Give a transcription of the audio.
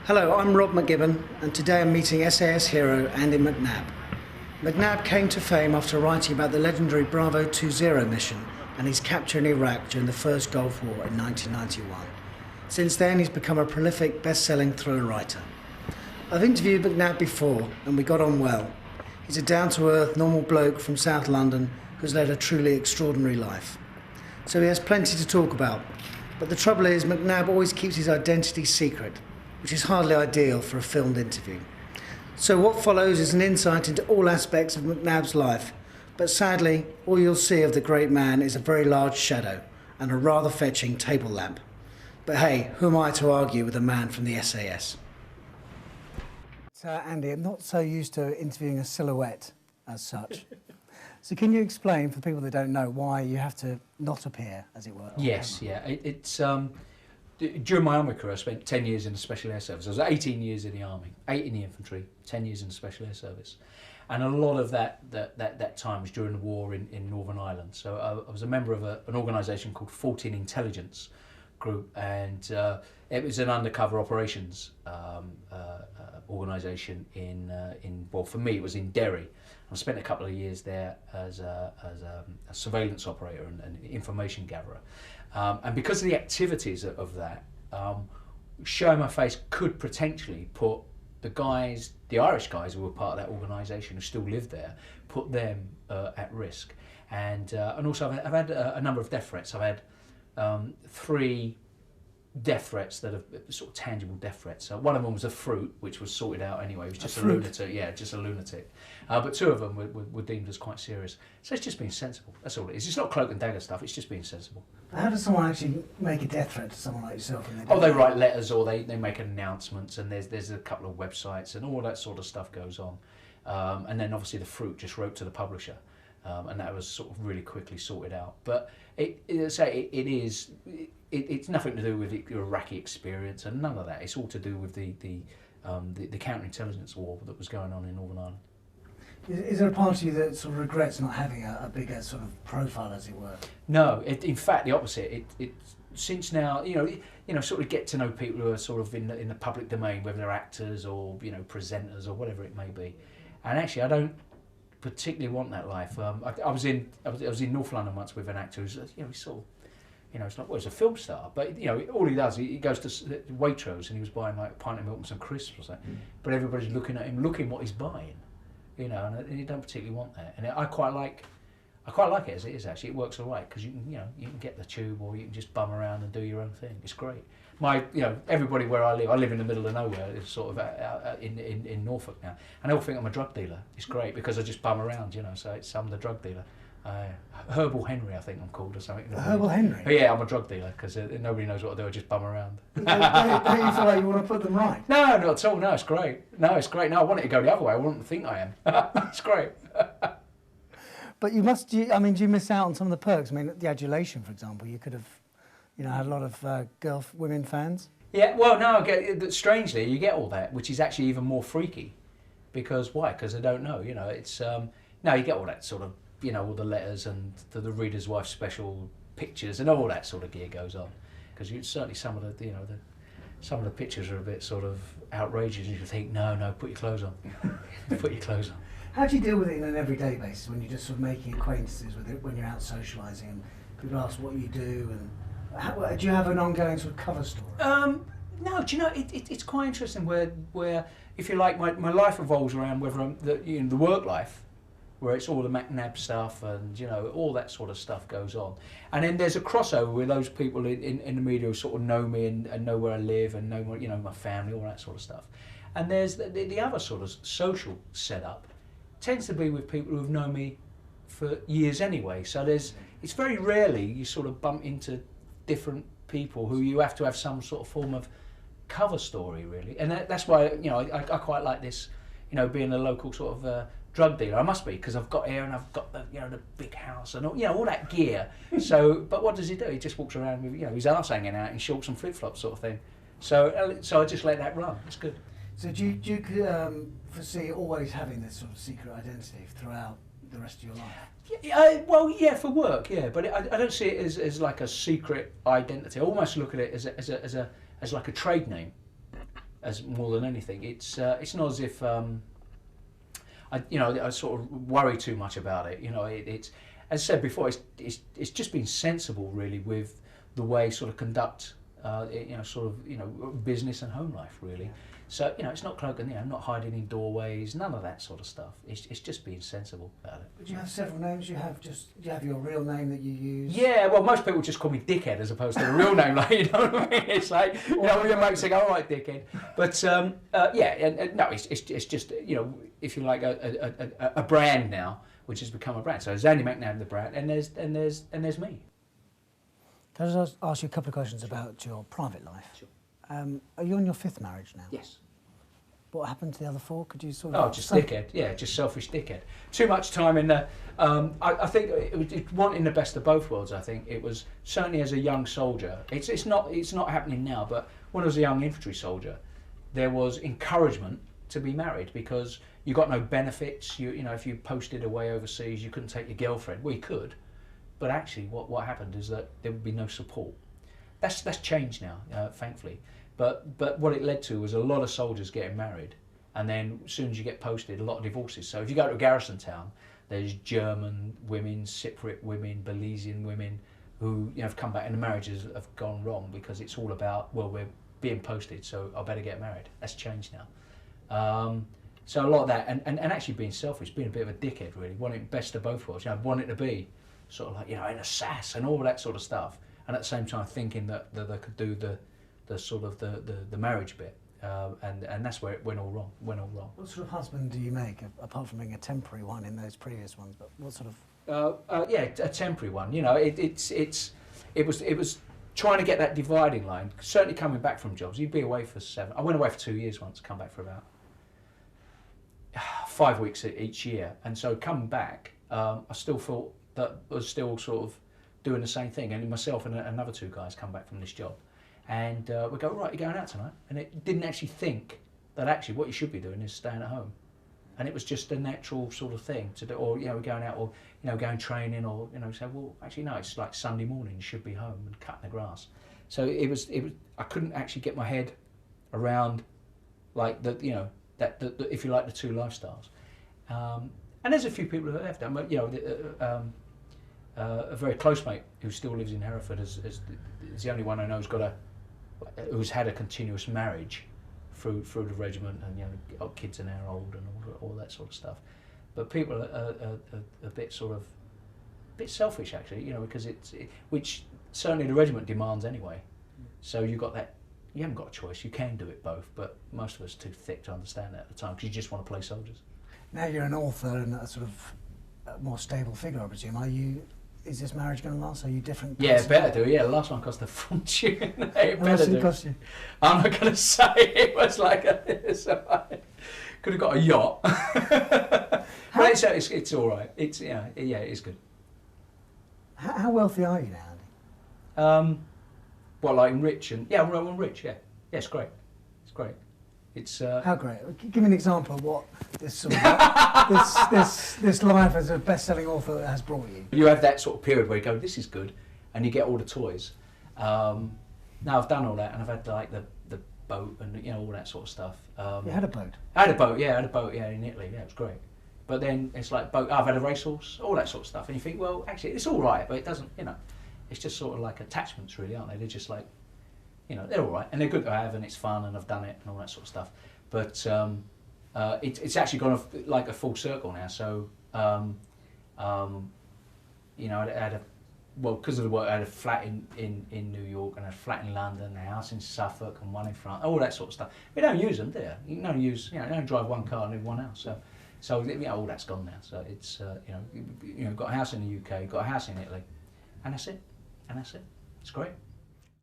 Hello, I'm Rob McGibbon, and today I'm meeting SAS hero Andy McNab. McNab came to fame after writing about the legendary Bravo 20 mission and his capture in Iraq during the first Gulf War in 1991. Since then, he's become a prolific, best-selling thriller writer. I've interviewed McNab before, and we got on well. He's a down-to-earth, normal bloke from South London who's led a truly extraordinary life. So he has plenty to talk about. But the trouble is, McNab always keeps his identity secret, which is hardly ideal for a filmed interview. So what follows is an insight into all aspects of McNab's life, but sadly, all you'll see of the great man is a very large shadow and a rather fetching table lamp. But hey, who am I to argue with a man from the SAS? Andy, I'm not so used to interviewing a silhouette as such. So can you explain, for the people that don't know, why you have to not appear, as it were? Yes, yeah. It's during my army career, I spent 10 years in the Special Air Service. I was 18 years in the Army, 8 in the infantry, 10 years in the Special Air Service. And a lot of that time was during the war in Northern Ireland. So I was a member of an organisation called 14 Intelligence Group, and it was an undercover operations organisation well, for me it was in Derry. I spent a couple of years there as a surveillance operator and information gatherer. And because of the activities of that, showing my face could potentially put the Irish guys who were part of that organisation who still lived there, put them at risk. And also I've had a number of death threats. I've had 3 death threats that are sort of tangible death threats. So one of them was a fruit, which was sorted out anyway. He was just a lunatic. Yeah, just a lunatic. But 2 of them were deemed as quite serious. So it's just being sensible. That's all it is. It's not cloak and dagger stuff. It's just being sensible. How does someone actually make a death threat to someone like yourself? They write letters, or they make announcements, and there's a couple of websites, and all that sort of stuff goes on. And then obviously the fruit just wrote to the publisher. And that was sort of really quickly sorted out. But it's nothing to do with your Iraqi experience and none of that. It's all to do with the counterintelligence war that was going on in Northern Ireland. Is there a part of you that sort of regrets not having a bigger sort of profile, as it were? No, in fact the opposite. Since now, sort of get to know people who are sort of in the public domain, whether they're actors or presenters or whatever it may be, and actually I don't particularly want that life. I was in North London once with an actor who's he's sort of it's not, well, he's a film star, but all he does, he goes to Waitrose and he was buying like a pint of milk and some crisps or something, but everybody's looking at him, looking what he's buying, and you don't particularly want that. And I quite like it as it is. Actually, it works all right because you can get the tube, or you can just bum around and do your own thing. It's great. Everybody where I live in the middle of nowhere, it's sort of in Norfolk now, and they all think I'm a drug dealer. It's great because I just bum around, so I'm the drug dealer. Herbal Henry, I think I'm called, or something. Herbal Henry? But yeah, I'm a drug dealer because nobody knows what I do. I just bum around. Don't you feel like you want to put them right? No, not at all. No, it's great. No, I want it to go the other way. I wouldn't think I am. It's great. But you must. Do you miss out on some of the perks? I mean, the adulation, for example, you could have, had a lot of women fans. Yeah, well, no. Strangely, you get all that, which is actually even more freaky, because why? Because they don't know. It's no, you get all that sort of. All the letters and the Reader's Wife special pictures and all that sort of gear goes on, because certainly some of the pictures are a bit sort of outrageous, and you think, no, put your clothes on, put your clothes on. How do you deal with it on an everyday basis when you're just sort of making acquaintances with it, when you're out socialising and people ask what you do, and do you have an ongoing sort of cover story? No, do you know it's quite interesting where if you like my life revolves around whether I'm the work life, where it's all the McNab stuff and all that sort of stuff goes on, and then there's a crossover with those people in the media who sort of know me and know where I live and know my family, all that sort of stuff, and there's the other sort of social setup tends to be with people who've known me for years anyway. So it's very rarely you sort of bump into different people who you have to have some sort of form of cover story, really, and that's why I quite like this, being a local sort of drug dealer. I must be, because I've got here and I've got the big house and all that gear. So, but what does he do? He just walks around with his arse hanging out in shorts and flip flops, sort of thing. So I just let that run. It's good. So do you foresee always having this sort of secret identity throughout the rest of your life? Well, yeah, for work, yeah, but I don't see it as like a secret identity. I almost look at it as like a trade name. as more than anything. It's not as if I sort of worry too much about it. It's as I said before, it's just been sensible really with the way sort of conduct business and home life really. Yeah. So it's not cloaking, not hiding in doorways, none of that sort of stuff. It's just being sensible about it. But you have several names. Do you have your real name that you use? Yeah, well, most people just call me Dickhead as opposed to the real name, like, you know what I mean? It's like, your mates say, all right, Dickhead. But no, it's just, if you like, a brand now, which has become a brand. So there's Andy McNab the brand, and there's me. Can I just ask you a couple of questions about your private life? Sure. Are you on your 5th marriage now? Yes. What happened to the other 4? Could you sort of... Oh, just dickhead. Yeah, just selfish dickhead. Too much time in the... I think it wanting the best of both worlds, I think. It was, certainly as a young soldier, it's not happening now, but when I was a young infantry soldier, there was encouragement to be married because you got no benefits. If you posted away overseas, you couldn't take your girlfriend. Well, you could, but actually what happened is that there would be no support. That's changed now, thankfully. But what it led to was a lot of soldiers getting married, and then as soon as you get posted, a lot of divorces. So if you go to a garrison town, there's German women, Cypriot women, Belizean women who have come back and the marriages have gone wrong because it's all about, well, we're being posted, so I better get married. That's changed now. So a lot of that, and actually being selfish, being a bit of a dickhead really, wanting best of both worlds, wanting to be sort of like, in a sass and all that sort of stuff, and at the same time thinking that they could do the sort of the marriage bit, and that's where it went all wrong. What sort of husband do you make, apart from being a temporary one in those previous ones? But what sort of? A temporary one. It was trying to get that dividing line. Certainly coming back from jobs, you'd be away for 7. I went away for 2 years once, come back for about 5 weeks each year, and so coming back, I still thought that I was still sort of doing the same thing. And myself and another 2 guys come back from this job. And we go, right, you're going out tonight? And it didn't actually think that actually what you should be doing is staying at home. And it was just a natural sort of thing to do, or, we're going out, or, going training, or, say, well, actually, no, it's like Sunday morning, you should be home and cutting the grass. So it was, I couldn't actually get my head around, like, if you like, the 2 lifestyles. And there's a few people who have done, but, a very close mate who still lives in Hereford is the only one I know who's had a continuous marriage through the regiment, and kids are now old and all that sort of stuff. But people are a bit selfish actually, because which certainly the regiment demands anyway. So you haven't got a choice. You can do it both, but most of us are too thick to understand that at the time because you just want to play soldiers. Now you're an author and a sort of more stable figure, I presume. Is this marriage going to last? Are you different? Yeah, it better do. Yeah, the last one cost a fortune. It better do. Cost you? I'm not going to say it was like could have got a yacht. But it's all right. It's good. How wealthy are you now, Andy? Well, like rich and I'm rich. Yeah, it's great. It's great. It's how great? Give me an example of what this sort of this life as a best-selling author has brought you. You have that sort of period where you go, this is good, and you get all the toys. Now I've done all that, and I've had like the boat and all that sort of stuff. You had a boat? I had a boat, in Italy. Yeah, it was great. But then it's like boat. I've had a racehorse, all that sort of stuff, and you think, well, actually, it's all right, but it doesn't. It's just sort of like attachments, really, aren't they? They're just like. They're all right, and they're good to have, and it's fun, and I've done it, and all that sort of stuff. But it's actually gone like a full circle now. So, I had because of the work, I had a flat in New York, and a flat in London, a house in Suffolk, and one in France, all that sort of stuff. We don't use them, do you? You don't use, you don't drive one car and live in one house. So all that's gone now. So it's, got a house in the UK, got a house in Italy, and that's it. It's great.